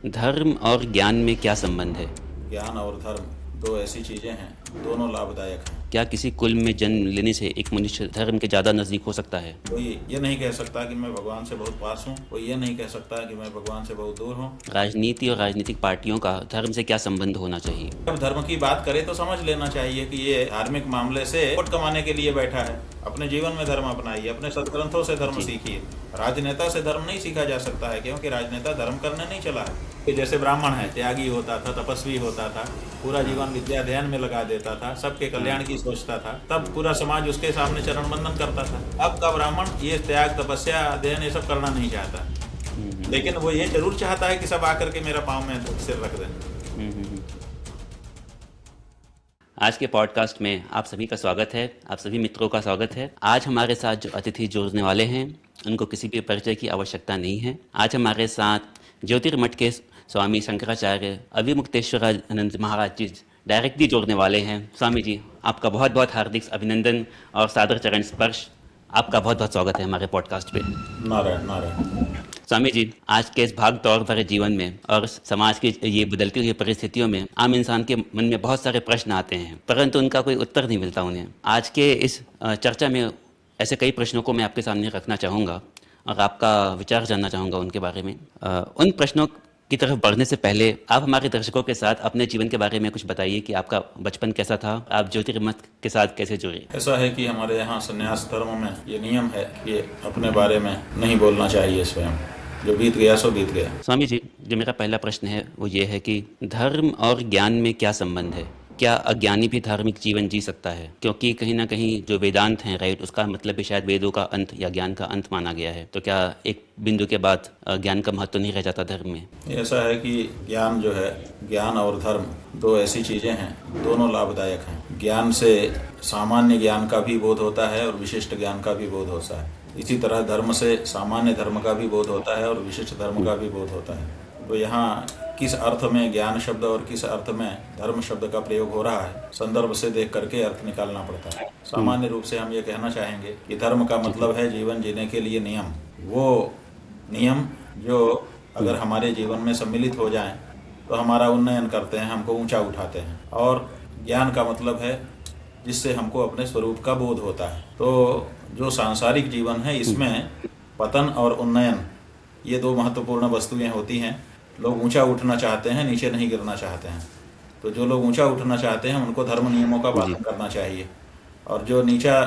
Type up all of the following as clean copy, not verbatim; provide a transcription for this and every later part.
धर्म और ज्ञान में क्या संबंध है? ज्ञान और धर्म दो ऐसी चीजें हैं, दोनों लाभदायक हैं। क्या किसी कुल में जन्म लेने से एक मनुष्य धर्म के ज़्यादा नज़दीक हो सकता है? कोई ये नहीं कह सकता कि मैं भगवान से बहुत पास हूँ, कोई ये नहीं कह सकता कि मैं भगवान से बहुत दूर हूँ। राजनीति और राजनीतिक पार्टियों का धर्म से क्या संबंध होना चाहिए? जब धर्म की बात करें तो समझ लेना चाहिए कि ये धार्मिक मामले से वोट कमाने के लिए बैठा है। अपने जीवन में धर्म अपनाइए, अपने सदग्रंथों से धर्म सीखिए। राजनेता से धर्म नहीं सीखा जा सकता है, क्योंकि राजनेता धर्म करने नहीं चला है। कि जैसे ब्राह्मण है, त्यागी होता था, तपस्वी होता था, पूरा जीवन विद्या अध्ययन में लगा देता था, सबके कल्याण की सोचता था, तब पूरा समाज उसके सामने चरण वंदन करता था। अब का ब्राह्मण ये त्याग, तपस्या, अध्ययन ये सब करना नहीं चाहता, लेकिन वो ये जरूर चाहता है कि सब आकर के मेरा पाँव में सिर रख दें। आज के पॉडकास्ट में आप सभी का स्वागत है, आप सभी मित्रों का स्वागत है। आज हमारे साथ जो अतिथि जुड़ने वाले हैं उनको किसी भी परिचय की आवश्यकता नहीं है। आज हमारे साथ ज्योतिर्मठ के स्वामी शंकराचार्य अभिमुक्तेश्वरानंद महाराज जी डायरेक्टली जोड़ने वाले हैं। स्वामी जी, आपका बहुत बहुत हार्दिक अभिनंदन और सादर चरण स्पर्श। आपका बहुत बहुत स्वागत है हमारे पॉडकास्ट पे। नारायण नारायण। स्वामी जी, आज के इस भाग दौड़ भरे जीवन में और समाज की ये बदलती हुई परिस्थितियों में आम इंसान के मन में बहुत सारे प्रश्न आते हैं, परंतु उनका कोई उत्तर नहीं मिलता उन्हें। आज के इस चर्चा में ऐसे कई प्रश्नों को मैं आपके सामने रखना चाहूँगा और आपका विचार जानना चाहूँगा उनके बारे में। उन प्रश्नों की तरफ बढ़ने से पहले आप हमारे दर्शकों के साथ अपने जीवन के बारे में कुछ बताइए कि आपका बचपन कैसा था, आप ज्योतिर्मठ के साथ कैसे जुड़े? ऐसा है कि हमारे यहाँ संन्यास धर्म में ये नियम है कि अपने बारे में नहीं बोलना चाहिए स्वयं। जो बीत गया सो बीत गया। स्वामी जी, जो मेरा पहला प्रश्न है वो ये है कि धर्म और ज्ञान में क्या संबंध है? क्या अज्ञानी भी धार्मिक जीवन जी सकता है? क्योंकि कहीं ना कहीं जो वेदांत हैं, राइट, उसका मतलब भी शायद वेदों का अंत या ज्ञान का अंत माना गया है। तो क्या एक बिंदु के बाद ज्ञान का महत्व नहीं रह जाता धर्म में? ऐसा है कि ज्ञान जो है, ज्ञान और धर्म दो ऐसी चीजें हैं, दोनों लाभदायक हैं। ज्ञान से सामान्य ज्ञान का भी बोध होता है और विशिष्ट ज्ञान का भी बोध होता है। इसी तरह धर्म से सामान्य धर्म का भी बोध होता है और विशिष्ट धर्म का भी बोध होता है। तो यहाँ किस अर्थ में ज्ञान शब्द और किस अर्थ में धर्म शब्द का प्रयोग हो रहा है, संदर्भ से देख करके अर्थ निकालना पड़ता है। सामान्य रूप से हम ये कहना चाहेंगे कि धर्म का मतलब है जीवन जीने के लिए नियम। वो नियम जो अगर हमारे जीवन में सम्मिलित हो जाएं तो हमारा उन्नयन करते हैं, हमको ऊंचा उठाते हैं। और ज्ञान का मतलब है जिससे हमको अपने स्वरूप का बोध होता है। तो जो सांसारिक जीवन है, इसमें पतन और उन्नयन ये दो महत्वपूर्ण वस्तुएं होती हैं। लोग ऊंचा उठना चाहते हैं, नीचे नहीं गिरना चाहते हैं। तो जो लोग ऊंचा उठना चाहते हैं उनको धर्म नियमों का पालन करना चाहिए, और जो नीचा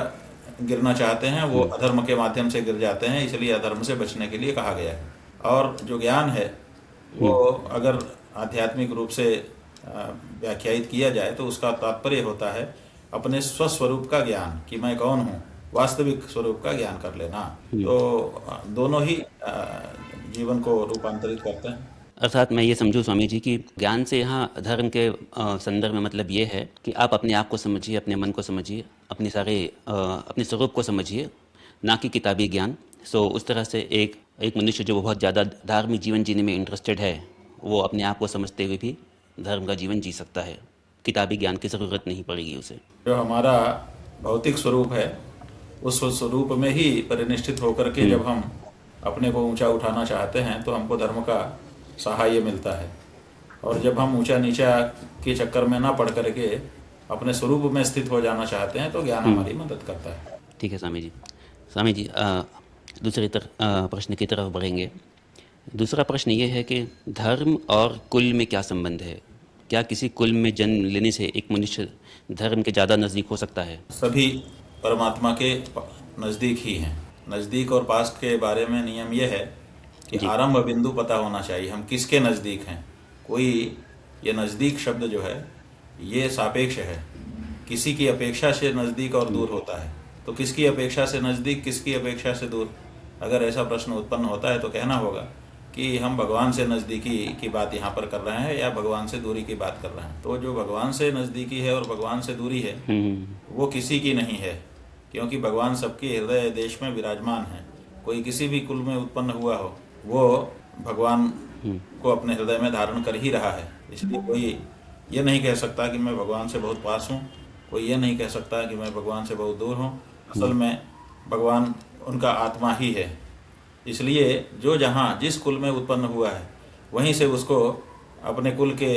गिरना चाहते हैं वो अधर्म के माध्यम से गिर जाते हैं। इसलिए अधर्म से बचने के लिए कहा गया है। और जो ज्ञान है वो अगर आध्यात्मिक रूप से व्याख्यायित किया जाए तो उसका तात्पर्य होता है अपने स्वस्वरूप का ज्ञान, कि मैं कौन हूँ, वास्तविक स्वरूप का ज्ञान कर लेना। तो दोनों ही जीवन को रूपांतरित करते हैं। अर्थात मैं ये समझूं स्वामी जी कि ज्ञान से यहाँ धर्म के संदर्भ में मतलब ये है कि आप अपने आप को समझिए, अपने मन को समझिए, अपने स्वरूप को समझिए, ना कि किताबी ज्ञान। सो उस तरह से एक मनुष्य जो बहुत ज़्यादा धार्मिक जीवन जीने में इंटरेस्टेड है, वो अपने आप को समझते हुए भी धर्म का जीवन जी सकता है। किताबी ज्ञान की ज़रूरत नहीं पड़ेगी उसे। जो हमारा भौतिक स्वरूप है, उस स्वरूप में ही परिनिष्ठित होकर के जब हम अपने को ऊंचा उठाना चाहते हैं तो हमको धर्म का सहाय मिलता है। और जब हम ऊंचा नीचा के चक्कर में ना पड़ करके अपने स्वरूप में स्थित हो जाना चाहते हैं तो ज्ञान हमारी मदद करता है। ठीक है स्वामी जी। स्वामी जी, दूसरे प्रश्न की तरफ बढ़ेंगे। दूसरा प्रश्न ये है कि धर्म और कुल में क्या संबंध है? क्या किसी कुल में जन्म लेने से एक मनुष्य धर्म के ज़्यादा नज़दीक हो सकता है? सभी परमात्मा के नज़दीक ही हैं। नज़दीक और पास के बारे में नियम यह है कि आरंभ बिंदु पता होना चाहिए, हम किसके नज़दीक हैं। कोई ये नज़दीक शब्द जो है ये सापेक्ष है, किसी की अपेक्षा से नज़दीक और दूर होता है। तो किसकी अपेक्षा से नज़दीक, किसकी अपेक्षा से दूर, अगर ऐसा प्रश्न उत्पन्न होता है तो कहना होगा कि हम भगवान से नज़दीकी की बात यहाँ पर कर रहे हैं या भगवान से दूरी की बात कर रहे हैं। तो जो भगवान से नज़दीकी है और भगवान से दूरी है वो किसी की नहीं है, क्योंकि भगवान सबके हृदय देश में विराजमान है। कोई किसी भी कुल में उत्पन्न हुआ हो वो भगवान को अपने हृदय में धारण कर ही रहा है। इसलिए कोई ये नहीं कह सकता कि मैं भगवान से बहुत पास हूँ, कोई ये नहीं कह सकता कि मैं भगवान से बहुत दूर हूँ। असल में भगवान उनका आत्मा ही है। इसलिए जो जहाँ जिस कुल में उत्पन्न हुआ है वहीं से उसको अपने कुल के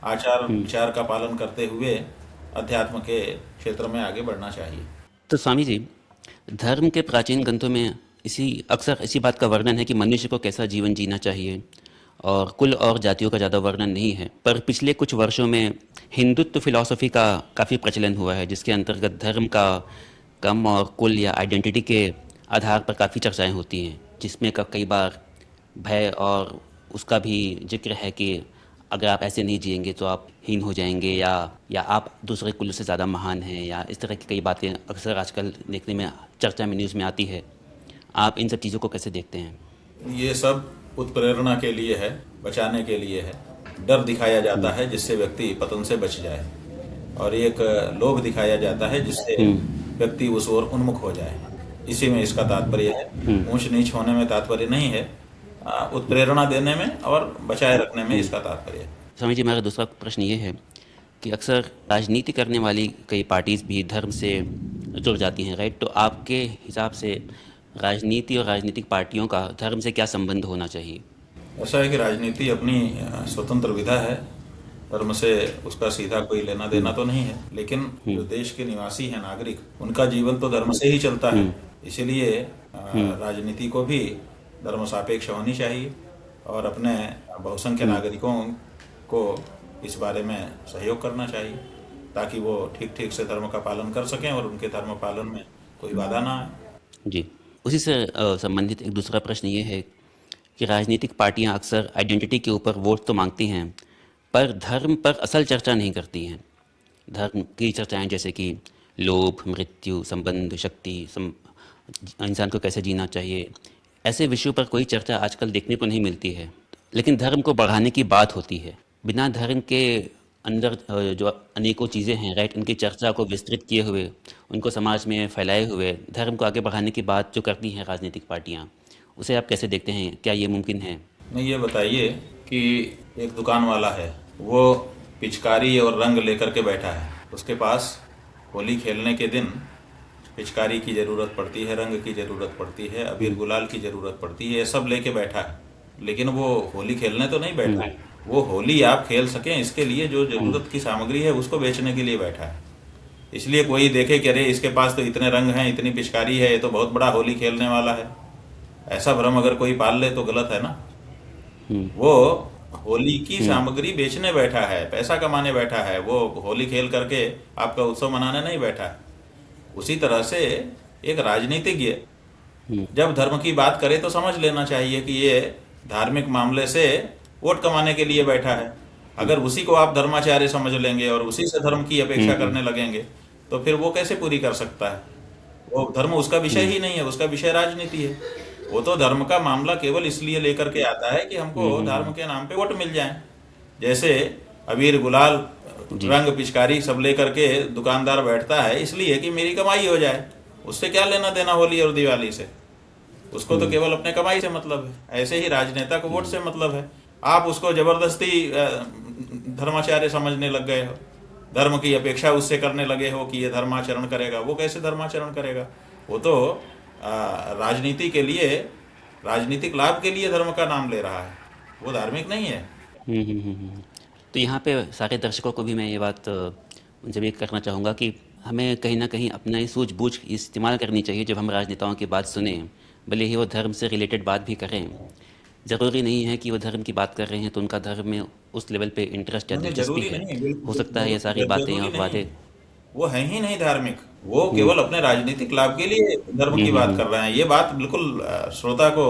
आचार विचार का पालन करते हुए अध्यात्म के क्षेत्र में आगे बढ़ना चाहिए। तो स्वामी जी, धर्म के प्राचीन ग्रंथों में अक्सर इसी बात का वर्णन है कि मनुष्य को कैसा जीवन जीना चाहिए, और कुल और जातियों का ज़्यादा वर्णन नहीं है। पर पिछले कुछ वर्षों में हिंदुत्व फिलॉसफी का काफ़ी प्रचलन हुआ है, जिसके अंतर्गत धर्म का कम और कुल या आइडेंटिटी के आधार पर काफ़ी चर्चाएं होती हैं, जिसमें कई बार भय और उसका भी जिक्र है कि अगर आप ऐसे नहीं जिएंगे तो आप हीन हो जाएंगे, या आप दूसरे कुल से ज़्यादा महान हैं, या इस तरह की कई बातें अक्सर आजकल देखने में, चर्चा में, न्यूज़ में आती है। आप इन सब चीज़ों को कैसे देखते हैं? ये सब उत्प्रेरणा के लिए है, बचाने के लिए है। डर दिखाया जाता है जिससे व्यक्ति पतन से बच जाए, और एक लोभ दिखाया जाता है जिससे व्यक्ति उस ओर उन्मुख हो जाए। इसी में इसका तात्पर्य है। ऊंच नीच होने में तात्पर्य नहीं है, उत्प्रेरणा देने में और बचाए रखने में इसका तात्पर्य है। स्वामी जी, मेरा दूसरा प्रश्न ये है कि अक्सर राजनीति करने वाली कई पार्टीज भी धर्म से जुड़ जाती हैं, राइट? तो आपके हिसाब से राजनीति और राजनीतिक पार्टियों का धर्म से क्या संबंध होना चाहिए? ऐसा है कि राजनीति अपनी स्वतंत्र विधा है, धर्म से उसका सीधा कोई लेना देना तो नहीं है, लेकिन जो देश के निवासी हैं, नागरिक, उनका जीवन तो धर्म से ही चलता है। इसीलिए राजनीति को भी धर्म सापेक्ष होनी चाहिए, और अपने बहुसंख्य नागरिकों को इस बारे में सहयोग करना चाहिए, ताकि वो ठीक ठीक से धर्म का पालन कर सकें और उनके धर्म पालन में कोई बाधा ना आए। जी, उसी से संबंधित एक दूसरा प्रश्न ये है कि राजनीतिक पार्टियां अक्सर आइडेंटिटी के ऊपर वोट तो मांगती हैं, पर धर्म पर असल चर्चा नहीं करती हैं। धर्म की चर्चाएं जैसे कि लोभ, मृत्यु, संबंध, शक्ति, इंसान को कैसे जीना चाहिए, ऐसे विषयों पर कोई चर्चा आजकल देखने को नहीं मिलती है। लेकिन धर्म को बढ़ाने की बात होती है। बिना धर्म के अंदर जो अनेकों चीज़ें हैं, राइट, उनकी चर्चा को विस्तृत किए हुए, उनको समाज में फैलाए हुए, धर्म को आगे बढ़ाने की बात जो करती हैं राजनीतिक पार्टियाँ, उसे आप कैसे देखते हैं? क्या ये मुमकिन है? नहीं, ये बताइए कि एक दुकान वाला है, वो पिचकारी और रंग लेकर के बैठा है। उसके पास होली खेलने के दिन पिचकारी की ज़रूरत पड़ती है, रंग की ज़रूरत पड़ती है, अबीर गुलाल की ज़रूरत पड़ती है, ये सब लेके बैठा है। लेकिन वो होली खेलने तो नहीं बैठा है, वो होली आप खेल सकें इसके लिए जो ज़रूरत की सामग्री है उसको बेचने के लिए बैठा है। इसलिए कोई देखे कि अरे इसके पास तो इतने रंग हैं, इतनी पिचकारी है, ये तो बहुत बड़ा होली खेलने वाला है, ऐसा भ्रम अगर कोई पाल ले तो गलत है ना। वो होली की सामग्री बेचने बैठा है, पैसा कमाने बैठा है, वो होली खेल करके आपका उत्सव मनाने नहीं बैठा है। उसी तरह से एक राजनीतिज्ञ जब धर्म की बात करे तो समझ लेना चाहिए कि ये धार्मिक मामले से वोट कमाने के लिए बैठा है। अगर उसी को आप धर्माचार्य समझ लेंगे और उसी से धर्म की अपेक्षा करने लगेंगे तो फिर वो कैसे पूरी कर सकता है? वो धर्म उसका विषय ही नहीं है, उसका विषय राजनीति है। वो तो धर्म का मामला केवल इसलिए लेकर के आता है कि हमको धर्म के नाम पे वोट मिल जाए। जैसे अबीर गुलाल, रंग, पिचकारी सब लेकर के दुकानदार बैठता है इसलिए कि मेरी कमाई हो जाए। उससे क्या लेना देना होली और दिवाली से? उसको तो केवल अपने कमाई से मतलब है। ऐसे ही राजनेता को वोट से मतलब है। आप उसको जबरदस्ती धर्माचार्य समझने लग गए हो, धर्म की अपेक्षा उससे करने लगे हो कि ये धर्माचरण करेगा। वो कैसे धर्माचरण करेगा? वो तो राजनीति के लिए, राजनीतिक लाभ के लिए धर्म का नाम ले रहा है, वो धार्मिक नहीं है। तो यहाँ पे सारे दर्शकों को भी मैं ये बात उनसे भी करना चाहूँगा कि हमें कहीं ना कहीं अपना सूझबूझ इस्तेमाल करनी चाहिए जब हम राजनेताओं की बात सुने, भले ही वो धर्म से रिलेटेड बात भी करें। ज़रूरी नहीं है कि वो धर्म की बात कर रहे हैं तो उनका धर्म में उस लेवल पे इंटरेस्ट या दिलचस्पी है। हो सकता है ये सारी बातें और बातें वो है ही नहीं धार्मिक, वो केवल अपने राजनीतिक लाभ के लिए धर्म की बात कर रहे हैं। ये बात बिल्कुल श्रोता को,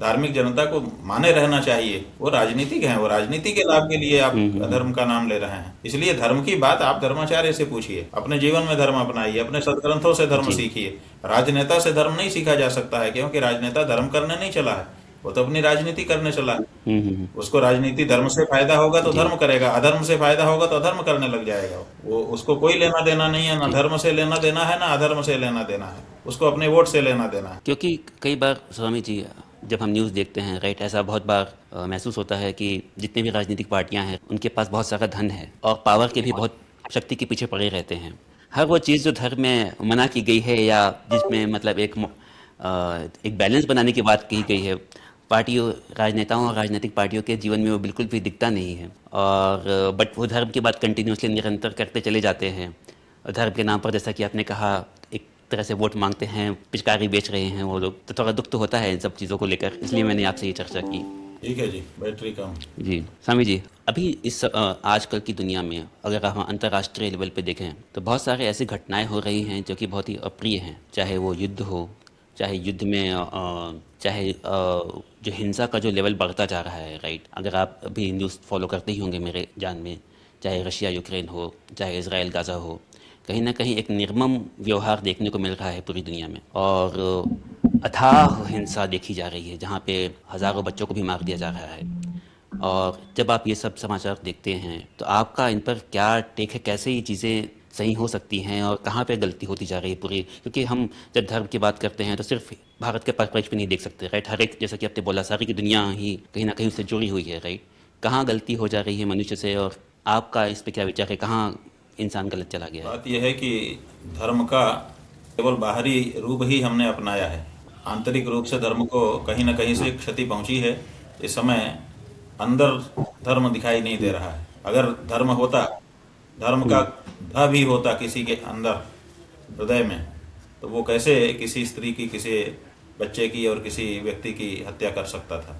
धार्मिक जनता को माने रहना चाहिए। वो राजनीतिक हैं, वो राजनीति के लाभ के लिए आप धर्म का नाम ले रहे हैं। इसलिए धर्म की बात आप धर्माचार्य से पूछिए, अपने जीवन में धर्म अपनाइए, अपने सदग्रंथों से धर्म सीखिए। राजनेता से धर्म नहीं सीखा जा सकता है, क्योंकि राजनेता धर्म करने नहीं चला है, वो तो अपनी राजनीति करने चला है। उसको राजनीति धर्म से फायदा होगा तो धर्म करेगा, अधर्म से फायदा होगा तो अधर्म करने लग जाएगा। वो उसको कोई लेना देना नहीं है, ना धर्म से लेना देना है, ना अधर्म से लेना देना है, उसको अपने वोट से लेना देना है। क्योंकि कई बार स्वामी जी जब हम न्यूज़ देखते हैं, राइट, ऐसा बहुत बार महसूस होता है कि जितने भी राजनीतिक पार्टियां हैं उनके पास बहुत सारा धन है और पावर के भी बहुत शक्ति के पीछे पड़े रहते हैं। हर वो चीज़ जो धर्म में मना की गई है या जिसमें मतलब एक बैलेंस बनाने की बात कही गई है, पार्टियों राजनेताओं और राजनीतिक पार्टियों के जीवन में वो बिल्कुल भी दिखता नहीं है। और बट वो धर्म की बात कंटिन्यूसली निरंतर करते चले जाते हैं। और धर्म के नाम पर जैसा कि आपने कहा एक तरह से वोट मांगते हैं, पिचकारी बेच रहे हैं वो लोग, तो थोड़ा दुख तो होता है इन सब चीज़ों को लेकर, इसलिए मैंने आपसे ये चर्चा की। ठीक है जी, बैटरी कम। जी स्वामी जी, अभी इस आजकल की दुनिया में अगर हम अंतर्राष्ट्रीय लेवल पे देखें तो बहुत सारे ऐसी घटनाएं हो रही हैं जो कि बहुत ही अप्रिय हैं, चाहे वो युद्ध हो, चाहे युद्ध में चाहे जो हिंसा का जो लेवल बढ़ता जा रहा है, राइट। अगर आप अभी न्यूज़ फॉलो करते ही होंगे मेरे जान में, चाहे रशिया यूक्रेन हो, चाहे इसराइल गाज़ा हो, कहीं ना कहीं एक निर्मम व्यवहार देखने को मिल रहा है पूरी दुनिया में। और अथाह हिंसा देखी जा रही है जहाँ पे हज़ारों बच्चों को भी मार दिया जा रहा है। और जब आप ये सब समाचार देखते हैं तो आपका इन पर क्या टेक है, कैसे ये चीज़ें सही हो सकती हैं और कहाँ पे गलती होती जा रही है पूरी? क्योंकि हम जब धर्म की बात करते हैं तो सिर्फ भारत के परिप्रेक्ष्य पे नहीं देख सकते, राइट। हर एक, जैसा कि आपने बोला, सारी की दुनिया ही कहीं ना कहीं उससे जुड़ी हुई है, राइट। कहाँ गलती हो जा रही है मनुष्य से, और आपका इस पर क्या विचार है, कहाँ इंसान गलत चला गया है? बात यह है कि धर्म का केवल बाहरी रूप ही हमने अपनाया है, आंतरिक रूप से धर्म को कहीं न कहीं से क्षति पहुंची है। इस समय अंदर धर्म दिखाई नहीं दे रहा है। अगर धर्म होता, धर्म का ध भी होता किसी के अंदर हृदय में, तो वो कैसे किसी स्त्री की, किसी बच्चे की और किसी व्यक्ति की हत्या कर सकता था।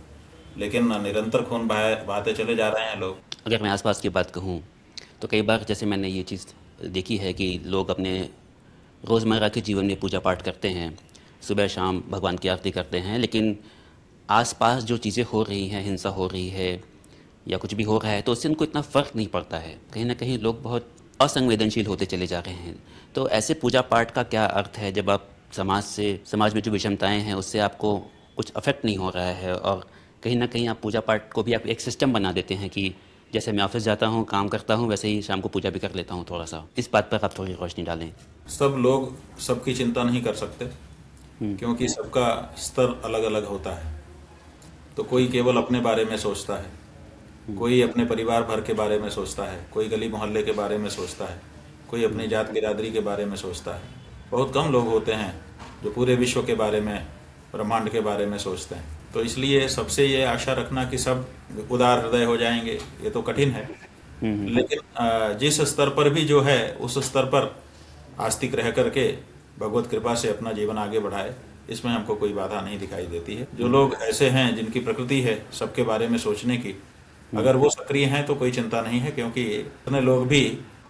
लेकिन निरंतर खून बहाते चले जा रहे हैं लोग। अगर मैं आसपास की बात कहूँ तो कई बार जैसे मैंने ये चीज़ देखी है कि लोग अपने रोज़मर्रा के जीवन में पूजा पाठ करते हैं, सुबह शाम भगवान की आरती करते हैं, लेकिन आसपास जो चीज़ें हो रही हैं, हिंसा हो रही है या कुछ भी हो रहा है, तो उससे उनको इतना फ़र्क नहीं पड़ता है। कहीं ना कहीं लोग बहुत असंवेदनशील होते चले जा रहे हैं। तो ऐसे पूजा पाठ का क्या अर्थ है जब आप समाज में जो विषमताएं हैं उससे आपको कुछ अफेक्ट नहीं हो रहा है, और कहीं ना कहीं आप पूजा पाठ को भी आप एक सिस्टम बना देते हैं कि जैसे मैं ऑफिस जाता हूँ, काम करता हूँ, वैसे ही शाम को पूजा भी कर लेता हूँ। थोड़ा सा इस बात पर आप थोड़ी रोशनी डालें। सब लोग सबकी चिंता नहीं कर सकते, क्योंकि सबका स्तर अलग अलग होता है। तो कोई केवल अपने बारे में सोचता है, कोई अपने परिवार भर के बारे में सोचता है, कोई गली मोहल्ले के बारे में सोचता है, कोई अपनी जात बिरादरी के बारे में सोचता है। बहुत कम लोग होते हैं जो पूरे विश्व के बारे में, ब्रह्मांड के बारे में सोचते हैं। तो इसलिए सबसे ये आशा रखना कि सब उदार हृदय हो जाएंगे, ये तो कठिन है। लेकिन जिस स्तर पर भी जो है, उस स्तर पर आस्तिक रह करके भगवत कृपा से अपना जीवन आगे बढ़ाए, इसमें हमको कोई बाधा नहीं दिखाई देती है। जो लोग ऐसे हैं जिनकी प्रकृति है सबके बारे में सोचने की, अगर वो सक्रिय हैं तो कोई चिंता नहीं है, क्योंकि इतने लोग भी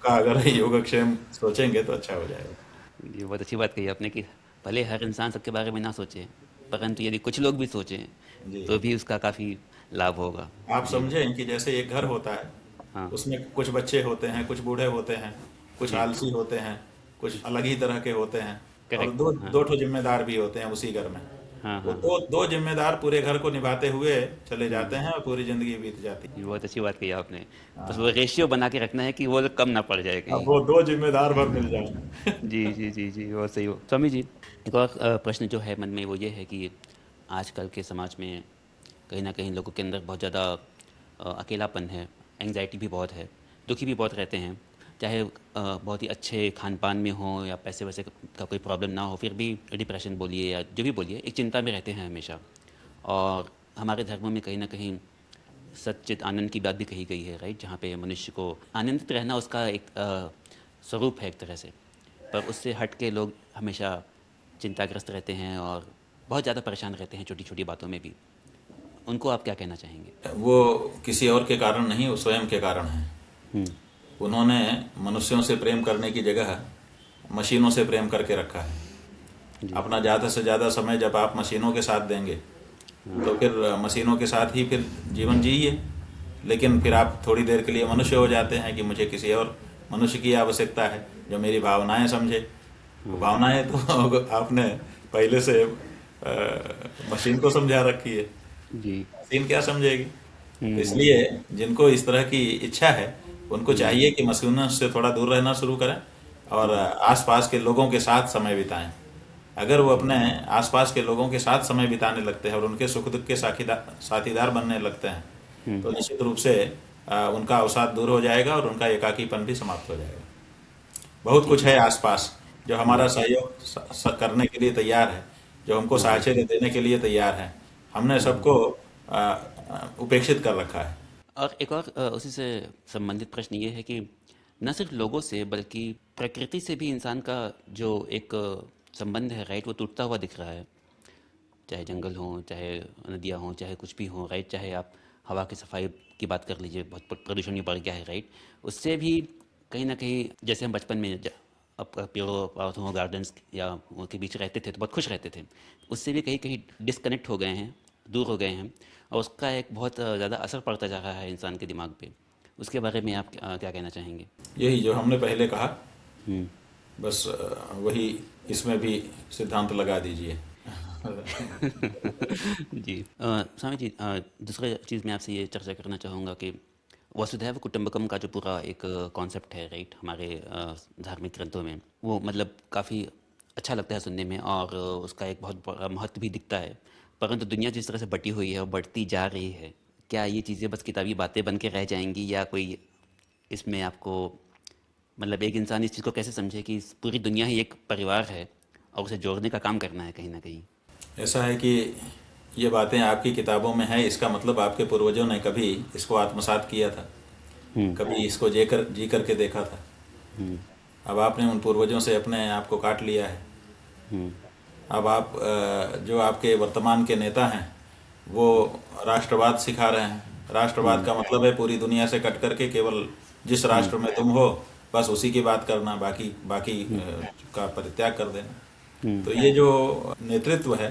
का अगर योगक्षेम सोचेंगे तो अच्छा हो जाएगा। ये बहुत अच्छी बात कही आपने कि भले हर इंसान सबके बारे में ना सोचे, परंतु यदि कुछ लोग भी सोचें तो भी उसका काफ़ी लाभ होगा। आप समझें कि जैसे एक घर होता है, हाँ उसमें कुछ बच्चे होते हैं, कुछ बूढ़े होते हैं, कुछ आलसी होते हैं, कुछ अलग ही तरह के होते हैं, और करेक्ट। दो हाँ दो ठो जिम्मेदार भी होते हैं उसी घर में। हाँ वो हाँ। दो दो जिम्मेदार पूरे घर को निभाते हुए चले जाते हैं और पूरी जिंदगी बीत जाती है। ये बहुत अच्छी बात कही आपने। बस वो रेशियो बना के रखना है कि वो लोग कम ना पड़ जाए अब कहीं। वो दो जिम्मेदार भर मिल जाए। जी जी जी जी, वो सही हो। स्वामी जी, एक और प्रश्न जो है मन में वो ये है कि आजकल के समाज में कहीं ना कहीं लोगों के अंदर बहुत ज़्यादा अकेलापन है, एंग्जाइटी भी बहुत है, दुखी भी बहुत रहते हैं। चाहे बहुत ही अच्छे खान पान में हो या पैसे वैसे का कोई प्रॉब्लम ना हो, फिर भी डिप्रेशन बोलिए या जो भी बोलिए, एक चिंता में रहते हैं हमेशा। और हमारे धर्मों में कहीं ना कहीं सच्चित आनंद की बात भी कही गई है, राइट, जहाँ पे मनुष्य को आनंदित रहना उसका एक स्वरूप है एक तरह से। पर उससे हट के लोग हमेशा चिंताग्रस्त रहते हैं और बहुत ज़्यादा परेशान रहते हैं छोटी छोटी बातों में भी। उनको आप क्या कहना चाहेंगे? वो किसी और के कारण नहीं, वो स्वयं के कारण है। हम्म। उन्होंने मनुष्यों से प्रेम करने की जगह मशीनों से प्रेम करके रखा है। जी। अपना ज़्यादा से ज़्यादा समय जब आप मशीनों के साथ देंगे तो फिर मशीनों के साथ ही फिर जीवन जिए। लेकिन फिर आप थोड़ी देर के लिए मनुष्य हो जाते हैं कि मुझे किसी और मनुष्य की आवश्यकता है जो मेरी भावनाएं समझे। भावनाएं तो आपने पहले से मशीन को समझा रखी है, जी। मशीन क्या समझेगी। तो इसलिए जिनको इस तरह की इच्छा है उनको चाहिए कि मशीनों से थोड़ा दूर रहना शुरू करें और आसपास के लोगों के साथ समय बिताएं। अगर वो अपने आसपास के लोगों के साथ समय बिताने लगते हैं और उनके सुख दुख के साथीदार बनने लगते हैं तो निश्चित रूप से उनका अवसाद दूर हो जाएगा और उनका एकाकीपन भी समाप्त हो जाएगा। बहुत कुछ है आसपास जो हमारा सहयोग करने के लिए तैयार है, जो हमको साहचर्य देने के लिए तैयार है। हमने सबको उपेक्षित कर रखा है। और एक और उसी से संबंधित प्रश्न ये है कि न सिर्फ लोगों से बल्कि प्रकृति से भी इंसान का जो एक संबंध है, राइट, वो टूटता हुआ दिख रहा है। चाहे जंगल हो, चाहे नदियाँ हों, चाहे कुछ भी हो, राइट, चाहे आप हवा की सफाई की बात कर लीजिए, बहुत प्रदूषण भी बढ़ गया है, राइट। उससे भी कहीं ना कहीं, जैसे हम बचपन में अब पेड़ों पौधों गार्डन्स या उनके बीच रहते थे तो बहुत खुश रहते थे, उससे भी कहीं कहीं डिस्कनेक्ट हो गए हैं, दूर हो गए हैं। और उसका एक बहुत ज़्यादा असर पड़ता जा रहा है इंसान के दिमाग पे। उसके बारे में आप क्या कहना चाहेंगे? यही जो हमने पहले कहा, हम्म। बस वही इसमें भी सिद्धांत लगा दीजिए। जी, स्वामी जी, दूसरी चीज़ मैं आपसे ये चर्चा करना चाहूँगा कि वसुधैव कुटुंबकम का जो पूरा एक कॉन्सेप्ट है, राइट, हमारे धार्मिक ग्रंथों में, वो मतलब काफ़ी अच्छा लगता है सुनने में, और उसका एक बहुत बड़ा महत्व भी दिखता है। परंतु दुनिया जिस तरह से बटी हुई है और बढ़ती जा रही है, क्या ये चीज़ें बस किताबी बातें बन के रह जाएंगी, या कोई इसमें आपको, मतलब एक इंसान इस चीज़ को कैसे समझे कि इस पूरी दुनिया ही एक परिवार है और उसे जोड़ने का काम करना है कहीं ना कहीं? ऐसा है कि ये बातें आपकी किताबों में है, इसका मतलब आपके पूर्वजों ने कभी इसको आत्मसात किया था, हम्म। कभी इसको जी करके देखा था। हम्म। अब आपने उन पूर्वजों से अपने आप को काट लिया है। हम्म। अब आप जो आपके वर्तमान के नेता हैं वो राष्ट्रवाद सिखा रहे हैं। राष्ट्रवाद का मतलब है पूरी दुनिया से कट करके केवल जिस हम्म। राष्ट्र में तुम हो बस उसी की बात करना, बाकी बाकी का परित्याग कर देना। हम्म। तो ये जो नेतृत्व है,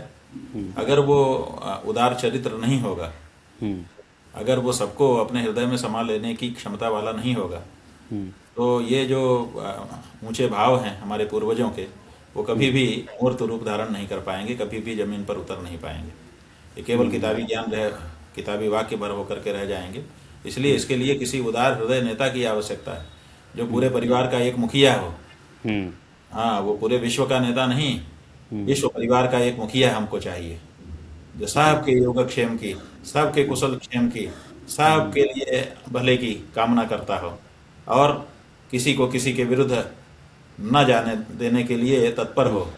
अगर वो उदार चरित्र नहीं होगा, हम्म। अगर वो सबको अपने हृदय में समा लेने की क्षमता वाला नहीं होगा, हम्म। तो ये जो ऊंचे भाव हैं हमारे पूर्वजों के, वो कभी भी मूर्त रूप धारण नहीं कर पाएंगे, कभी भी जमीन पर उतर नहीं पाएंगे। ये केवल किताबी ज्ञान रह किताबी वाक्य भर होकर के रह जाएंगे। इसलिए इसके लिए किसी उदार हृदय नेता की आवश्यकता है, जो पूरे परिवार का एक मुखिया हो। हम्म। हाँ, वो पूरे विश्व का नेता नहीं, विश्व परिवार का एक मुखिया हमको चाहिए, जो सबके योगक्षेम की, सबके कुशल क्षेम की, सबके लिए भले की कामना करता हो, और किसी को किसी के विरुद्ध न जाने देने के लिए तत्पर हो।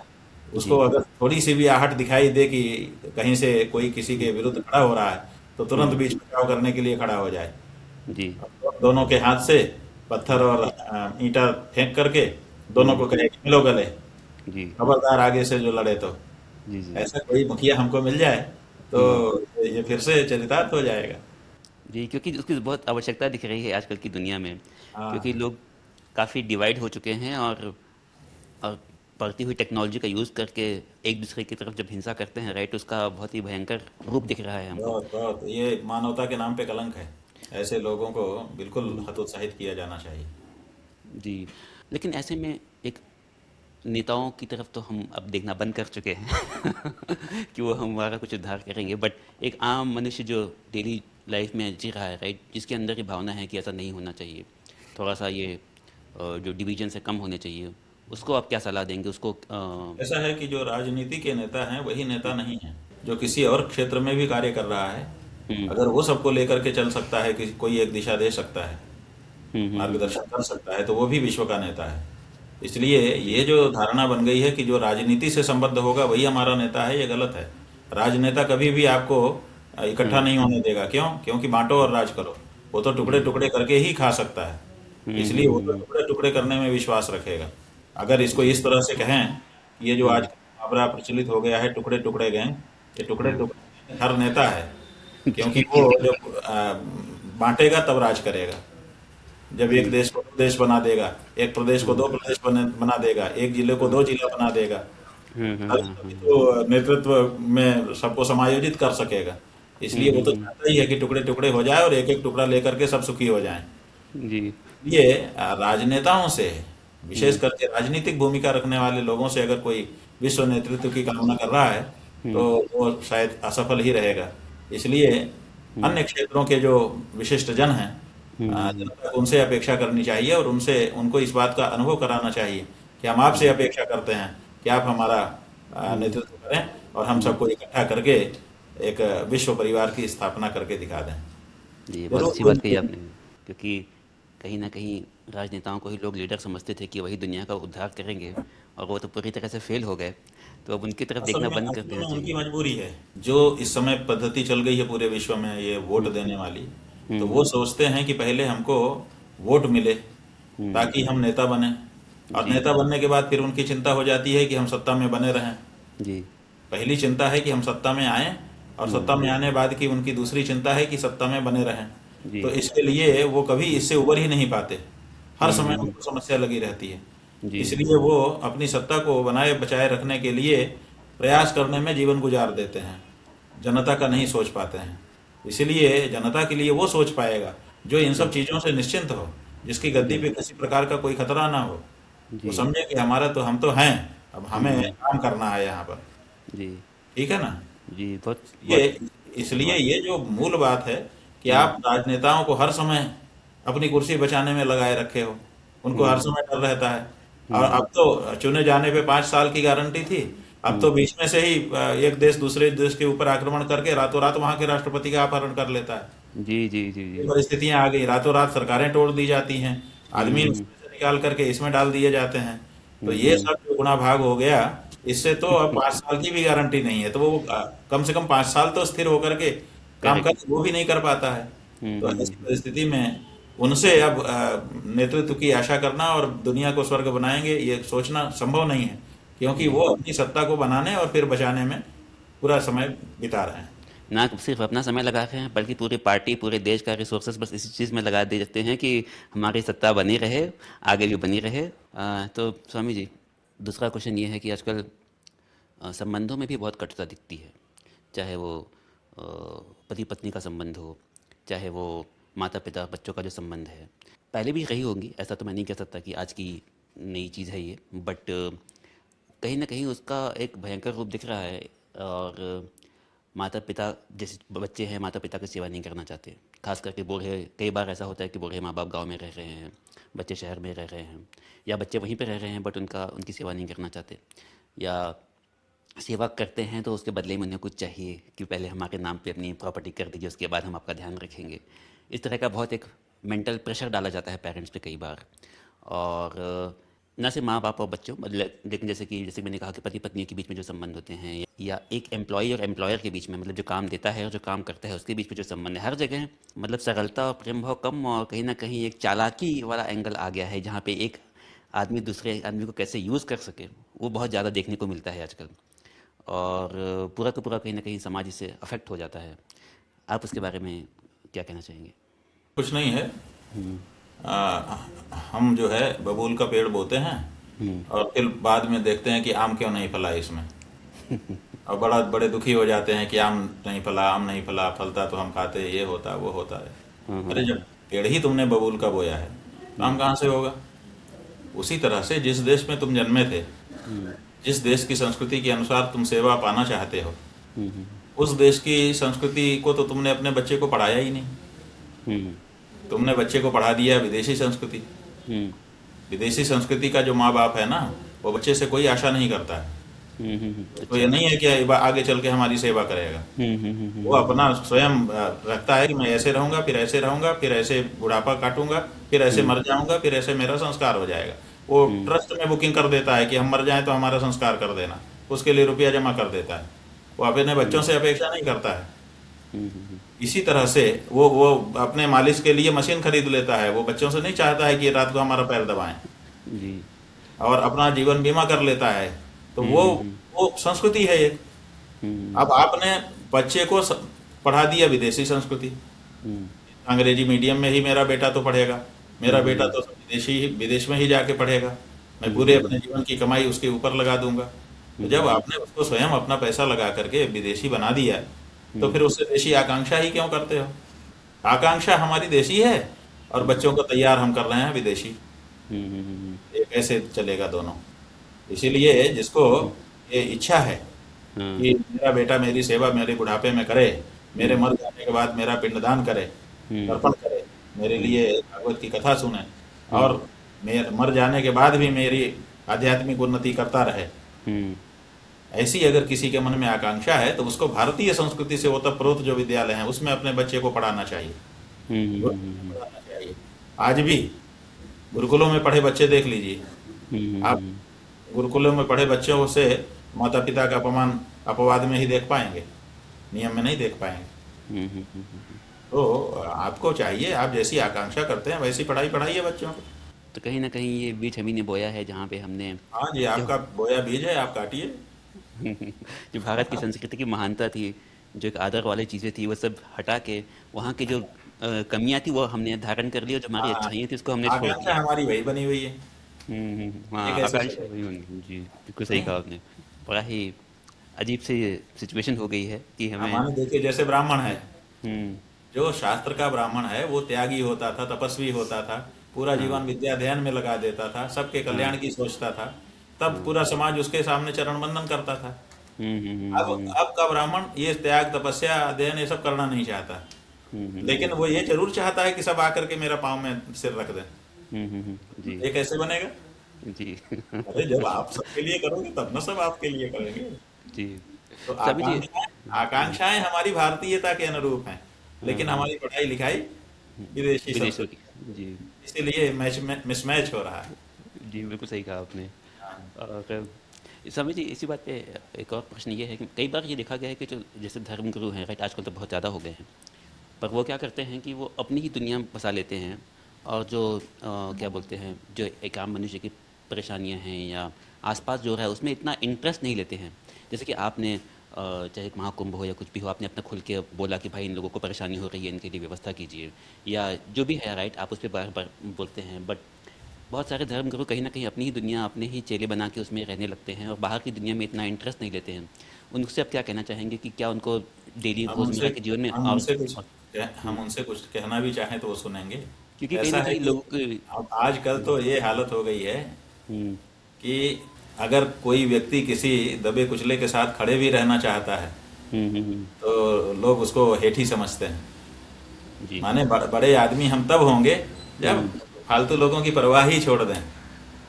उसको जी। अगर थोड़ी सी भी आहट दिखाई दे कि कहीं से कोई किसी के विरुद्ध खड़ा हो रहा है, तो तुरंत बीच बचाव करने के लिए खड़ा हो जाए। जी। दोनों के हाथ से पत्थर और ईंटा फेंक करके दोनों को कहे कि मिलो गले, जी। खबरदार आगे से जो लड़े तो। जी। जी। ऐसा कोई मुखिया हमको मिल जाए तो हम्म। ये फिर से चरितार्थ हो जाएगा। जी, क्योंकि उसकी बहुत आवश्यकता दिख रही है आजकल की दुनिया में, क्योंकि हाँ, लोग काफ़ी डिवाइड हो चुके हैं, और बढ़ती हुई टेक्नोलॉजी का यूज़ करके एक दूसरे की तरफ जब हिंसा करते हैं, राइट, उसका बहुत ही भयंकर रूप दिख रहा है हमको। बहुत बहुत ये मानवता के नाम पे कलंक है। ऐसे लोगों को बिल्कुल हम्म। हतोत्साहित किया जाना चाहिए। जी। लेकिन ऐसे में एक नेताओं की तरफ तो हम अब देखना बंद कर चुके हैं कि वो हमारा कुछ उद्धार करेंगे, बट एक आम मनुष्य जो डेली लाइफ में जी रहा है, राइट, जिसके अंदर ये भावना है कि ऐसा नहीं होना चाहिए, थोड़ा सा ये जो डिवीजन से कम होने चाहिए, उसको आप क्या सलाह देंगे उसको? ऐसा है कि जो राजनीति के नेता हैं वही नेता नहीं है। जो किसी और क्षेत्र में भी कार्य कर रहा है, हम्म। अगर वो सबको लेकर के चल सकता है, कि कोई एक दिशा दे सकता है, हम्म। मार्गदर्शन कर सकता है, तो वो भी विश्व का नेता है। इसलिए ये जो धारणा बन गई है कि जो राजनीति से संबद्ध होगा वही हमारा नेता है, ये गलत है। राजनेता कभी भी आपको इकट्ठा हम्म। नहीं होने देगा। क्यों? क्योंकि बांटो और राज करो। वो तो टुकड़े जी। टुकड़े करके ही खा सकता है। हम्म। इसलिए वो तो हम्म। टुकड़े टुकड़े करने में विश्वास रखेगा। अगर इसको जी। इस तरह से कहें, ये जो आज हम्म। का मुहावरा प्रचलित हो गया है, टुकड़े टुकड़े गैंग, ये टुकड़े हम्म। टुकड़े हर नेता है। क्योंकि जी। वो जब बांटेगा तब राज करेगा। जब एक जी। देश को दो देश बना देगा, एक प्रदेश को हम्म। दो प्रदेश बना देगा, एक जिले को हम्म। दो जिला बना देगा, हम्म। तभी हम्म। तभी तो नेतृत्व में सबको समायोजित कर सकेगा। इसलिए वो तो हम्म। चाहता ही है कि टुकड़े टुकड़े हो जाए और एक एक टुकड़ा लेकर के सब सुखी हो जाएं। जी। ये राजनेताओं से, विशेष हम्म। करके राजनीतिक भूमिका रखने वाले लोगों से अगर कोई विश्व नेतृत्व की कामना कर रहा है, तो हम्म। वो शायद असफल ही रहेगा। इसलिए हम्म। अन्य क्षेत्रों के जो विशिष्ट जन हैं, हम्म। जनता को उनसे अपेक्षा करनी चाहिए, और उनसे उनको इस बात का अनुभव कराना चाहिए कि हम आपसे हम्म। अपेक्षा करते हैं कि आप हमारा हम्म। नेतृत्व करें, और हम हम्म। सबको इकट्ठा करके एक विश्व परिवार की स्थापना करके दिखा दें। जी, बहुत जरूर अच्छी कोई बात कही नहीं। आपने, क्योंकि कहीं ना कहीं राजनेताओं को ही लोग लीडर समझते थे कि वही दुनिया का उद्धार करेंगे, और वो तो पूरी तरह से फेल हो गए। तो अब उनकी तरफ देखना बंद कर असल देना में चाहिए। उनकी मजबूरी है। जो इस समय पद्धति चल गई है पूरे विश्व में, ये वोट देने वाली, तो वो हम्म। सोचते हैं कि पहले हमको वोट मिले हम्म। ताकि हम नेता बने, और जी। नेता बनने के बाद फिर उनकी चिंता हो जाती है कि हम सत्ता में बने रहें। जी। पहली चिंता है कि हम सत्ता में आए, और सत्ता में आने बाद की उनकी दूसरी चिंता है कि सत्ता में बने रहें। जी। तो इसके लिए वो कभी इससे उबर ही नहीं पाते, हर समय हम्म। उनको समस्या लगी रहती है। जी। इसलिए वो अपनी सत्ता को बनाए बचाए रखने के लिए प्रयास करने में जीवन गुजार देते हैं, जनता का नहीं सोच पाते हैं। इसलिए जनता के लिए वो सोच पाएगा जो इन सब चीज़ों से निश्चिंत हो, जिसकी गद्दी जी। पे किसी प्रकार का कोई खतरा ना हो। वो जी। समझे कि हमारा तो, हम तो हैं, अब हमें काम करना है यहाँ पर। जी। ठीक है ना? जी। बहुत ये बहुत इसलिए धन्यवाद। ये जो मूल बात है कि हम्म। आप राजनेताओं को हर समय अपनी कुर्सी बचाने में लगाए रखे हो, उनको हर हम्म। समय डर रहता है। और हम्म। अब तो चुने जाने पे 5 साल की गारंटी थी, अब तो हम्म। बीच में से ही एक देश दूसरे देश के ऊपर आक्रमण करके रातों रात वहां के राष्ट्रपति का अपहरण कर लेता है। जी। जी। जी। ये जी। परिस्थितियां आ गई, रातों रात सरकारें तोड़ दी जाती हैं, आदमी हम्म। उसमें से निकाल करके इसमें डाल दिए जाते हैं। तो ये हम्म। सब जो गुना भाग हो गया, इससे तो अब 5 साल की भी गारंटी नहीं है, तो वो कम से कम 5 साल तो स्थिर होकर के काम करेक्ट। करे, वो भी नहीं कर पाता है। तो ऐसी हम्म। परिस्थिति में उनसे अब नेतृत्व की आशा करना और दुनिया को स्वर्ग बनाएंगे ये सोचना संभव नहीं है, क्योंकि जी। वो अपनी सत्ता को बनाने और फिर बचाने में पूरा समय बिता रहे हैं। ना सिर्फ अपना समय लगा रहे हैं, बल्कि पूरी पार्टी, पूरे देश का रिसोर्सेज बस इसी चीज़ में लगा दे देते हैं कि हमारी सत्ता बनी रहे, आगे भी बनी रहे। तो स्वामी जी, दूसरा क्वेश्चन ये है कि आजकल संबंधों में भी बहुत कटुता दिखती है। चाहे वो पति पत्नी का संबंध हो, चाहे वो माता पिता बच्चों का जो संबंध है, पहले भी रही होंगी, ऐसा तो मैं नहीं कह सकता कि आज की नई चीज़ है ये, बट कहीं ना कहीं उसका एक भयंकर रूप दिख रहा है। और माता पिता, जैसे बच्चे हैं, माता पिता की सेवा नहीं करना चाहते। खास करके बूढ़े, कई बार ऐसा होता है कि बूढ़े माँ बाप गांव में रह रहे हैं, बच्चे शहर में रह रहे हैं, या बच्चे वहीं पे रह रहे हैं बट उनकी सेवा नहीं करना चाहते, या सेवा करते हैं तो उसके बदले में उन्हें कुछ चाहिए कि पहले हमारे नाम पे अपनी प्रॉपर्टी कर दीजिए, उसके बाद हम आपका ध्यान रखेंगे। इस तरह का बहुत एक मेंटल प्रेशर डाला जाता है पेरेंट्स पे कई बार। और न सिर्फ माँ बाप और बच्चों, मतलब लेकिन जैसे मैंने कहा कि पति पत्नी के बीच में जो संबंध होते हैं, या एक एम्प्लॉय और एम्प्लॉयर के बीच में, मतलब जो काम देता है और जो काम करता है उसके बीच में जो संबंध है, हर जगह मतलब सरलता और प्रेम भाव कम, और कहीं ना कहीं एक चालाकी वाला एंगल आ गया है, जहाँ पे एक आदमी दूसरे आदमी को कैसे यूज़ कर सके, वो बहुत ज़्यादा देखने को मिलता है आजकल। और पूरा का पूरा कहीं ना कहीं समाज इससे अफेक्ट हो जाता है। आप उसके बारे में क्या कहना चाहेंगे? कुछ नहीं है। हम्म। आ, हम जो है बबूल का पेड़ बोते हैं, हम्म। और फिर बाद में देखते हैं कि आम क्यों नहीं फला इसमें, और बड़े दुखी हो जाते हैं कि आम नहीं फला, आम नहीं फला, फलता तो हम खाते, ये होता वो होता है। हम्म। अरे जब पेड़ ही तुमने बबूल का बोया है तो आम कहाँ से होगा? उसी तरह से जिस देश में तुम जन्मे थे, जिस देश की संस्कृति के अनुसार तुम सेवा पाना चाहते हो, हम्म। उस देश की संस्कृति को तो तुमने अपने बच्चे को पढ़ाया ही नहीं। हम्म। तुमने बच्चे को पढ़ा दिया विदेशी संस्कृति। हम्म। विदेशी संस्कृति का जो माँ बाप है ना, वो बच्चे से कोई आशा नहीं करता है। तो ये अच्छा। नहीं है कि आगे चल के हमारी सेवा करेगा। वो अपना स्वयं रखता है कि मैं ऐसे रहूंगा, फिर ऐसे रहूंगा, फिर ऐसे बुढ़ापा काटूंगा, फिर ऐसे मर जाऊंगा, फिर ऐसे मेरा संस्कार हो जाएगा। वो ट्रस्ट में बुकिंग कर देता है कि हम मर जाएं तो हमारा संस्कार कर देना, उसके लिए रुपया जमा कर देता है। वो अपने बच्चों से अपेक्षा नहीं करता है। इसी तरह से वो अपने मालिश के लिए मशीन खरीद लेता है, वो बच्चों से नहीं चाहता है कि रात को हमारा पैर दबाएं, जी। और अपना जीवन बीमा कर लेता है। तो वो संस्कृति है एक। अब आपने बच्चे को पढ़ा दिया विदेशी संस्कृति, अंग्रेजी मीडियम में ही मेरा बेटा तो पढ़ेगा, मेरा बेटा तो विदेश में ही जाके पढ़ेगा, मैं पूरे अपने जीवन की कमाई उसके ऊपर लगा दूंगा। तो जब आपने उसको स्वयं अपना पैसा लगा करके विदेशी बना दिया, तो फिर उससे देशी आकांक्षा ही क्यों करते हो? आकांक्षा हमारी देशी है और बच्चों को तैयार हम कर रहे हैं विदेशी। ये कैसे चलेगा दोनों? इसीलिए जिसको ये इच्छा है कि मेरा बेटा मेरी सेवा मेरे बुढ़ापे में करे, मेरे मर जाने के बाद मेरा पिंडदान करे, तर्पण करे, मेरे लिए भागवत की कथा सुने, और मेरे मर जाने के बाद भी मेरी आध्यात्मिक उन्नति करता रहे, ऐसी अगर किसी के मन में आकांक्षा है तो उसको भारतीय संस्कृति से ओतप्रोत जो विद्यालय हैं उसमें अपने बच्चे को पढ़ाना चाहिए, पढ़ाना चाहिए। आज भी गुरुकुलों में पढ़े बच्चे देख लीजिए आप। हम्म। गुरुकुलों में पढ़े बच्चों से माता पिता का अपमान अपवाद में ही देख पाएंगे, नियम में नहीं देख पाएंगे। हम्म। हम्म। तो आपको चाहिए, आप जैसी आकांक्षा करते हैं वैसी पढ़ाई पढ़ाइए बच्चों को। तो कहीं ना कहीं ये बीज हम ही ने बोया है, जहाँ पे हमने हाँ जी, जो आपका बोया बीज है, आप काटिए। जो भारत की संस्कृति की महानता थी, जो एक आदर वाली चीज़ें थी, वो सब हटा के वहाँ की जो कमियां थी वो हमने धारण कर ली, और जो हमारी हाँ, अच्छाइयाँ थी उसको हमने छोड़ आकांक्षा दिया। हमारी वही बनी हुई है, ये हाँ, कैसे आकांक्षा चलेगा? वही होनी जी, बिल्कुल सही नहीं, कहा आपने। बड़ा ही अजीब सी सिचुएशन हो गई है कि हमें। माने देखिए जैसे ब्राह्मण है, हम्म। जो शास्त्र का ब्राह्मण है वो त्यागी होता था, तपस्वी होता था, पूरा हाँ। जीवन विद्या अध्ययन में लगा देता था, सबके हाँ। कल्याण की सोचता था। तब हाँ। पूरा समाज उसके सामने चरण वंदन करता था। अब हम्म। अब का ब्राह्मण ये त्याग तपस्या अध्ययन ये सब करना नहीं चाहता, लेकिन वो ये जरूर चाहता है कि सब आकर के मेरा पाँव में सिर रख दें। जी। ये कैसे बनेगा? जी। अरे जब आप सबके लिए करोगे तब ना सब आपके लिए करेंगे। जी। तो स्वामी जी। आकांक्षाएं हमारी भारतीयता के अनुरूप हैं, लेकिन हाँ। हमारी पढ़ाई लिखाई विदेशी विदेशों की। संस्कृति, जी। इसीलिए मैच मिसमैच हो रहा है। जी, बिल्कुल सही कहा आपने। हाँ, और स्वामी जी, इसी बात पे एक और प्रश्न ये है कि कई बार ये देखा गया है कि जो जैसे धर्म गुरु हैं, राइट, आजकल तो बहुत ज़्यादा हो गए हैं, पर वो क्या करते हैं कि वो अपनी ही दुनिया में बसा लेते हैं, और जो क्या बोलते हैं, जो एक आम मनुष्य की परेशानियां हैं या आसपास जो है उसमें इतना इंटरेस्ट नहीं लेते हैं। जैसे कि आपने चाहे एक महाकुंभ हो या कुछ भी हो, आपने अपना खुल के बोला कि भाई इन लोगों को परेशानी हो रही है, इनके लिए व्यवस्था कीजिए, या जो भी है, राइट, आप उस पर बार बार बोलते हैं। बट बहुत सारे धर्मगुरु कहीं ना कहीं अपनी ही दुनिया, अपने ही चेले बना के उसमें रहने लगते हैं, और बाहर की दुनिया में इतना इंटरेस्ट नहीं लेते हैं। उनसे आप क्या कहना चाहेंगे कि क्या उनको डेली हम उनसे रोज़मर्रा के जीवन में हम उनसे कुछ और हम उनसे कुछ कहना भी चाहें तो वो सुनेंगे? क्योंकि कहीं ऐसा ना है कहीं कि लोगों के। अब आजकल तो ये हालत हो गई है हम्म। कि अगर कोई व्यक्ति किसी दबे कुचले के साथ खड़े भी रहना चाहता है हम्म। तो लोग उसको हेठी समझते हैं। जी। माने बड़े आदमी हम तब होंगे जब हम्म। फालतू लोगों की परवाह ही छोड़ दें।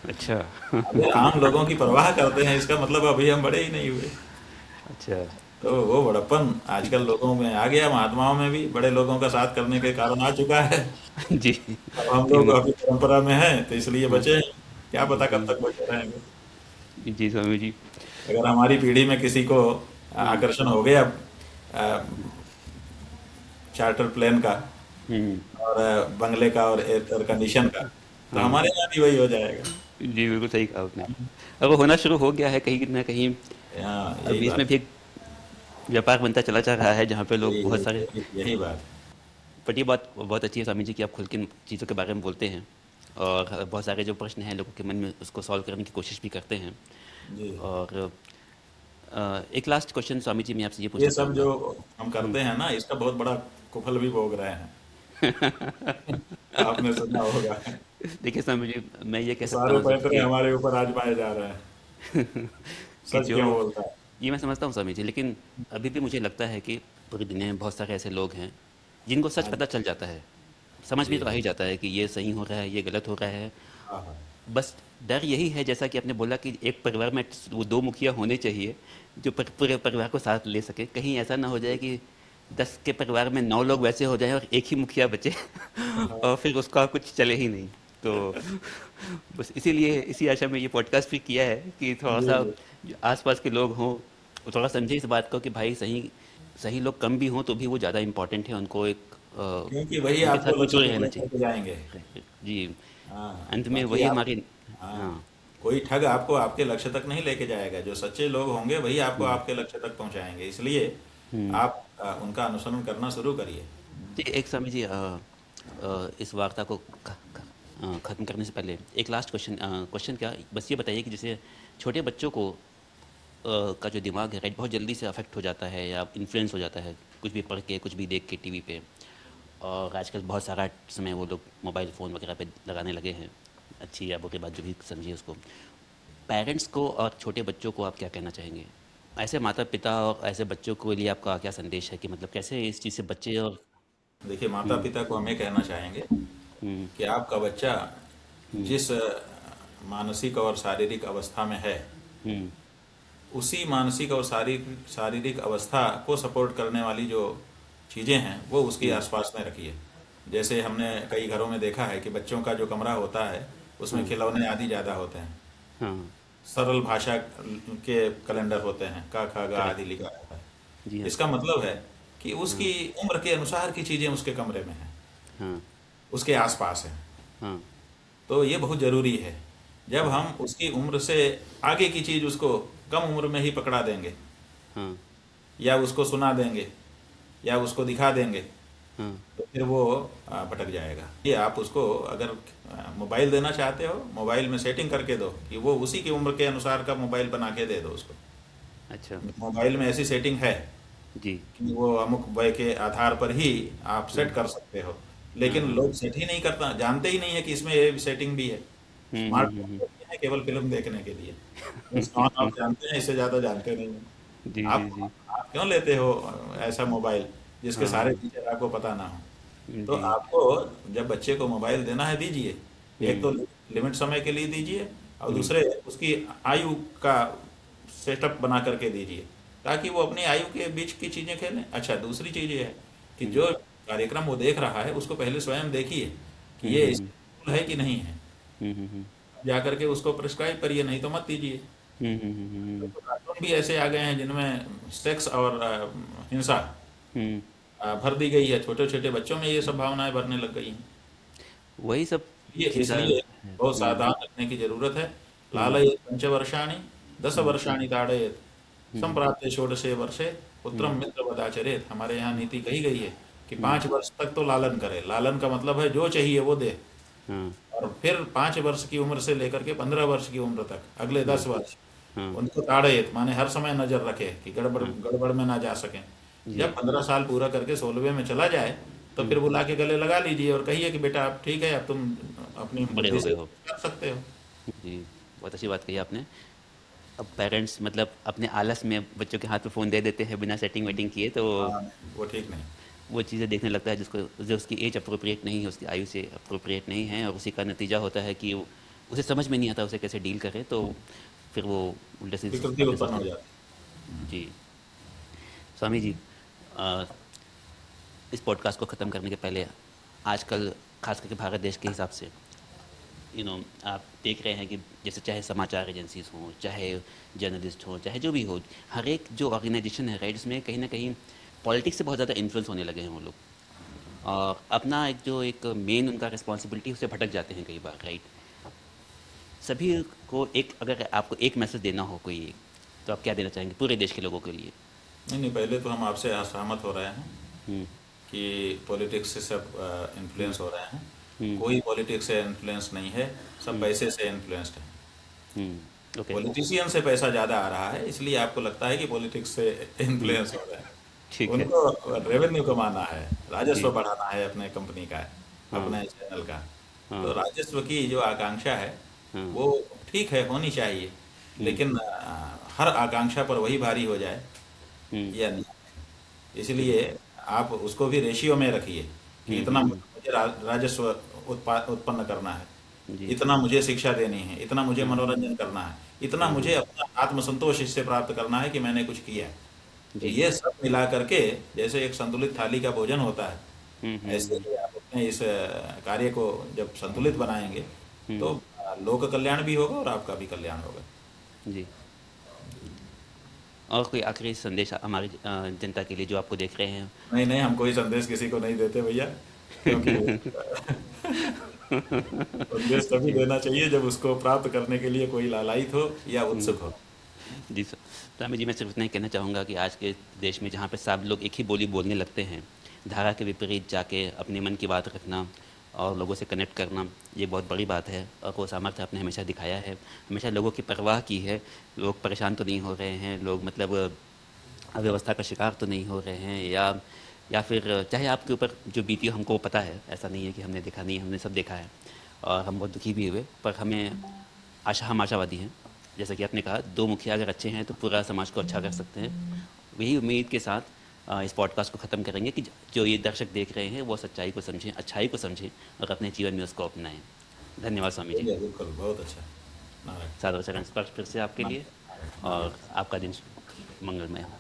अच्छा। अगर आम लोगों की परवाह करते हैं इसका मतलब अभी हम बड़े ही नहीं हुए। अच्छा। तो वो बड़प्पन आजकल लोगों में आ गया, महात्माओं में भी बड़े लोगों का साथ करने के कारण आ चुका है। जी। अब हम कि लोग उन। अभी परंपरा में हैं तो इसलिए हाँ। बचे हैं। क्या पता कब जी। तक बचे रहेंगे। जी स्वामी जी। अगर हमारी पीढ़ी में किसी को हम्म। आकर्षण हो गया चार्टर प्लेन का हम्म। और बंगले का और एयर कंडीशन का, तो हाँ। हमारे यहाँ भी वही हो जाएगा। जी, बिल्कुल सही कहा आपने। अब वो होना शुरू हो गया है कहीं ना कहीं। हाँ, अब यही इसमें बात। भी एक व्यापार बनता चला जा रहा है, जहाँ पे लोग बहुत सारे। यही बात। बट ये बात बहुत अच्छी है स्वामी जी कि आप खुल के इन चीज़ों के बारे में बोलते हैं, और बहुत सारे जो प्रश्न हैं लोगों के मन में उसको सॉल्व करने की कोशिश भी करते हैं। जी, और एक लास्ट क्वेश्चन स्वामी जी, मैं आपसे ये ये पूछना सब चाहूँगा। जो हम करते हैं ना इसका बहुत बड़ा कुफल भी भोग रहे हैं। आपने सुना होगा। देखिए स्वामी जी, मैं ये कह सकता सारे हूँ पैंतरे कि हमारे ऊपर आजमाए जा रहे हैं। कि सच जो क्यों बोलता है? ये मैं समझता हूँ स्वामी जी, लेकिन अभी भी मुझे लगता है कि पूरी दुनिया में बहुत सारे ऐसे लोग हैं जिनको सच हाँ पता चल जाता है, समझ जी, में तो आ ही जाता है कि ये सही हो रहा है, ये गलत हो रहा है। हाँ हाँ। बस डर यही है, जैसा कि आपने बोला, कि एक परिवार में वो दो मुखिया होने चाहिए जो पूरे परिवार को साथ ले सके। कहीं ऐसा ना हो जाए कि 10 के परिवार में 9 लोग वैसे हो जाएं और एक ही मुखिया बचे और फिर उसका कुछ चले ही नहीं। तो बस इसीलिए इसी आशा में ये पॉडकास्ट भी किया है कि थोड़ा जी सा जी, जो आसपास के लोग हों वो थोड़ा समझे इस बात को कि भाई सही सही लोग कम भी हों तो भी वो ज़्यादा इम्पोर्टेंट है, उनको एक क्योंकि वही उनके आपको साथ में लक्ष्य जुड़े तक रहना लेकर के जाएंगे। चाहिए। जी। हाँ, अंत में बाकी वही आप, हमारी। हाँ। हाँ, कोई ठग आपको आपके लक्ष्य तक नहीं लेके जाएगा। जो सच्चे लोग होंगे वही आपको हम्म। आपके लक्ष्य तक पहुंचाएंगे। इसलिए हम्म। आप उनका अनुसरण करना शुरू करिए। जी, एक स्वामी जी, इस वार्ता को ख़त्म करने से पहले एक लास्ट क्वेश्चन, क्वेश्चन क्या, बस ये बताइए कि जैसे छोटे बच्चों को का जो दिमाग है, राइट, बहुत जल्दी से अफेक्ट हो जाता है या इन्फ्लुएंस हो जाता है, कुछ भी पढ़ के, कुछ भी देख के टीवी पे, और आजकल बहुत सारा समय वो लोग मोबाइल फ़ोन वगैरह पे लगाने लगे हैं, अच्छी या बुरी बात जो भी समझिए उसको। पेरेंट्स को और छोटे बच्चों को आप क्या कहना चाहेंगे? ऐसे माता पिता और ऐसे बच्चों के लिए आपका क्या संदेश है कि मतलब कैसे इस चीज़ से बच्चे और। देखिए, माता हम्म। पिता को हमें कहना चाहेंगे हम्म। कि आपका बच्चा हम्म। जिस मानसिक और शारीरिक अवस्था में है, हम्म। उसी मानसिक और शारीरिक शारीरिक अवस्था को सपोर्ट करने वाली जो चीज़ें हैं वो उसके हम्म। आसपास में रखिए। जैसे हमने कई घरों में देखा है कि बच्चों का जो कमरा होता है उसमें खिलौने आदि ज़्यादा होते हैं, हाँ। सरल भाषा के कैलेंडर होते हैं, का खा गा करेक्ट। आदि लिखा रहता है। जी हाँ। इसका मतलब है कि हाँ। उसकी उम्र के अनुसार की चीज़ें उसके कमरे में हैं, हाँ। उसके आसपास हैं। हाँ। तो ये बहुत ज़रूरी है। जब हम उसकी उम्र से आगे की चीज़ उसको कम उम्र में ही पकड़ा देंगे हाँ। या उसको सुना देंगे या उसको दिखा देंगे हाँ। तो फिर वो भटक जाएगा। ये आप उसको अगर मोबाइल देना चाहते हो, मोबाइल में सेटिंग करके दो कि वो उसी की उम्र के अनुसार का मोबाइल बना के दे दो उसको। अच्छा। मोबाइल में ऐसी सेटिंग है जी। कि वो अमुक वय के आधार पर ही आप सेट कर सकते हो, हाँ। लेकिन हाँ। लोग सेट ही नहीं करता, जानते ही नहीं है कि इसमें ये सेटिंग भी है। हम्म। स्मार्टफोन है केवल फिल्म देखने के लिए, बस ऑन ऑफ जानते हैं, इससे ज़्यादा जानते नहीं हैं। जी जी आप जी। आप क्यों लेते हो ऐसा मोबाइल जिसके सारे हाँ। फीचर आपको पता ना हो? तो जी। आपको जब बच्चे को मोबाइल देना है दीजिए, एक हम्म। तो लिमिट समय के लिए दीजिए और हम्म। दूसरे उसकी आयु का सेटअप बना करके दीजिए ताकि वो अपनी आयु के बीच की चीज़ें खेलें। अच्छा, दूसरी चीज़ ये है कि हम्म। जो कार्यक्रम वो देख रहा है उसको पहले स्वयं देखिए कि हम्म। ये हम्म। स्कूल है कि नहीं है, हम्म। जा करके उसको प्रिस्क्राइब करिए, नहीं तो मत दीजिए। तो कार्टून भी ऐसे आ गए हैं जिनमें सेक्स और हिंसा हम्म। भर दी गई है, छोटे छोटे बच्चों में ये सब भावनाएं भरने लग गई हैं। वही सब ये खिसा इसलिए है। बहुत सावधान रहने की जरूरत है। हम्म। लालयेत पंचवर्षाणि हम्म। 10 वर्षाणि ताड़येत हम्म। संप्राप्ते षोडशे वर्षे पुत्रम हम्म। मित्रवदाचरेत। हमारे यहाँ नीति कही गई है कि हम्म। 5 वर्ष तक तो लालन करे। लालन का मतलब है जो चाहिए वो दे, हाँ। और फिर 5 वर्ष की उम्र से लेकर के 15 वर्ष की उम्र तक अगले हाँ। 10 वर्ष हाँ। उनको ताड़येत माने हर समय नजर रखे कि गड़बड़ हाँ। गड़बड़ में ना जा सकें। जी। जब 15 साल पूरा करके 16वें में चला जाए तो फिर बुला के गले लगा लीजिए और कहिए कि बेटा अब ठीक है, अब तुम अपनी बड़े बुद्धि हो से गए हो। कर सकते हो। जी। बहुत अच्छी बात कही आपने। अब पेरेंट्स मतलब अपने आलस में बच्चों के हाथ में फ़ोन दे देते हैं बिना सेटिंग वेटिंग किए, तो हाँ, वो ठीक नहीं। वो चीज़ें देखने लगता है जिसको जो उसकी एज अप्रोप्रिएट नहीं है, उसकी आयु से अप्रोप्रिएट नहीं है, और उसी का नतीजा होता है कि उसे समझ में नहीं आता उसे कैसे डील करे, तो फिर वो उल्टे सीधे विकृति बातें उत्पन्न सोचने हो लगता जाती है। जी। स्वामी जी, अ, इस पॉडकास्ट को ख़त्म करने के पहले आजकल खास करके भारत देश के हिसाब से आप देख रहे हैं कि जैसे चाहे समाचार एजेंसीज हों, चाहे जर्नलिस्ट हों, चाहे जो भी हो, हर एक जो ऑर्गेनाइजेशन है राइट, उसमें कहीं ना कहीं पॉलिटिक्स से बहुत ज़्यादा इन्फ्लुएंस होने लगे हैं वो लोग, और अपना एक जो एक मेन उनका रिस्पॉन्सिबिलिटी उससे भटक जाते हैं कई बार राइट। सभी को एक, अगर आपको एक मैसेज देना हो कोई एक, तो आप क्या देना चाहेंगे पूरे देश के लोगों के लिए? नहीं नहीं, पहले तो हम आपसे असहमत हो रहे हैं हम्म। कि पॉलिटिक्स से सब हम्म। इन्फ्लुएंस हो रहे हैं। हम्म। कोई पॉलिटिक्स से इन्फ्लुएंस नहीं है, सब हम्म। पैसे से इन्फ्लुएंस्ड है। ओके। पॉलिटिशियन से पैसा ज़्यादा आ रहा है, इसलिए आपको लगता है कि पॉलिटिक्स से हम्म। इन्फ्लुएंस हो रहा है। ठीक है। उनको रेवेन्यू कमाना है, जी। राजस्व बढ़ाना है अपने कंपनी का, हाँ। अपने चैनल का। तो हाँ। राजस्व की जो आकांक्षा है हाँ। वो ठीक है, होनी चाहिए, हम्म। लेकिन हर आकांक्षा पर वही भारी हो जाए हम्म। या नहीं। इसलिए आप उसको भी रेशियो में रखिए कि इतना हम्म। मुझे राजस्व उत्पन्न करना है, जी। इतना मुझे शिक्षा देनी है, इतना मुझे हाँ। मनोरंजन करना है, इतना हाँ। मुझे अपना आत्मसंतोष इससे प्राप्त करना है कि मैंने कुछ किया। तो जी। ये सब मिला करके जैसे एक संतुलित थाली का भोजन होता है, ऐसे हम्म। ही आप अपने इस कार्य को जब संतुलित बनाएंगे तो हम्म। लोक कल्याण भी होगा और आपका भी कल्याण होगा। जी। और कोई आखिरी संदेश हमारी जनता के लिए जो आपको देख रहे हैं? नहीं नहीं, हम कोई संदेश किसी को नहीं देते भैया, क्योंकि संदेश तभी देना चाहिए जब उसको प्राप्त करने के लिए कोई लालायित हो या उत्सुक हो। जी सर। स्वामी जी, मैं सिर्फ इतना ही कहना चाहूँगा कि आज के देश में जहाँ पे सब लोग एक ही बोली बोलने लगते हैं, धारा के विपरीत जाके अपने मन की बात रखना और लोगों से कनेक्ट करना, ये बहुत बड़ी बात है, और वो सामर्थ्य आपने हमेशा दिखाया है, हमेशा लोगों की परवाह की है। लोग परेशान तो नहीं हो रहे हैं, लोग मतलब अव्यवस्था का शिकार तो नहीं हो रहे हैं, या फिर चाहे आपके ऊपर जो बीती हो हमको पता है, ऐसा नहीं है कि हमने देखा नहीं, हमने सब देखा है और हम बहुत दुखी भी हुए, पर हम आशावादी हैं। जैसा कि आपने कहा, दो मुखिया अगर अच्छे हैं तो पूरा समाज को अच्छा कर सकते हैं। वही उम्मीद के साथ इस पॉडकास्ट को ख़त्म करेंगे कि जो ये दर्शक देख रहे हैं वो सच्चाई को समझें, अच्छाई को समझें और अपने जीवन में उसको अपनाएं। धन्यवाद स्वामी जी। चलिए, बिल्कुल, बहुत अच्छा। नारायण। सादर चरण स्पर्श फिर से आपके लिए, नारायण। और नारायण। आपका दिन मंगलमय हो।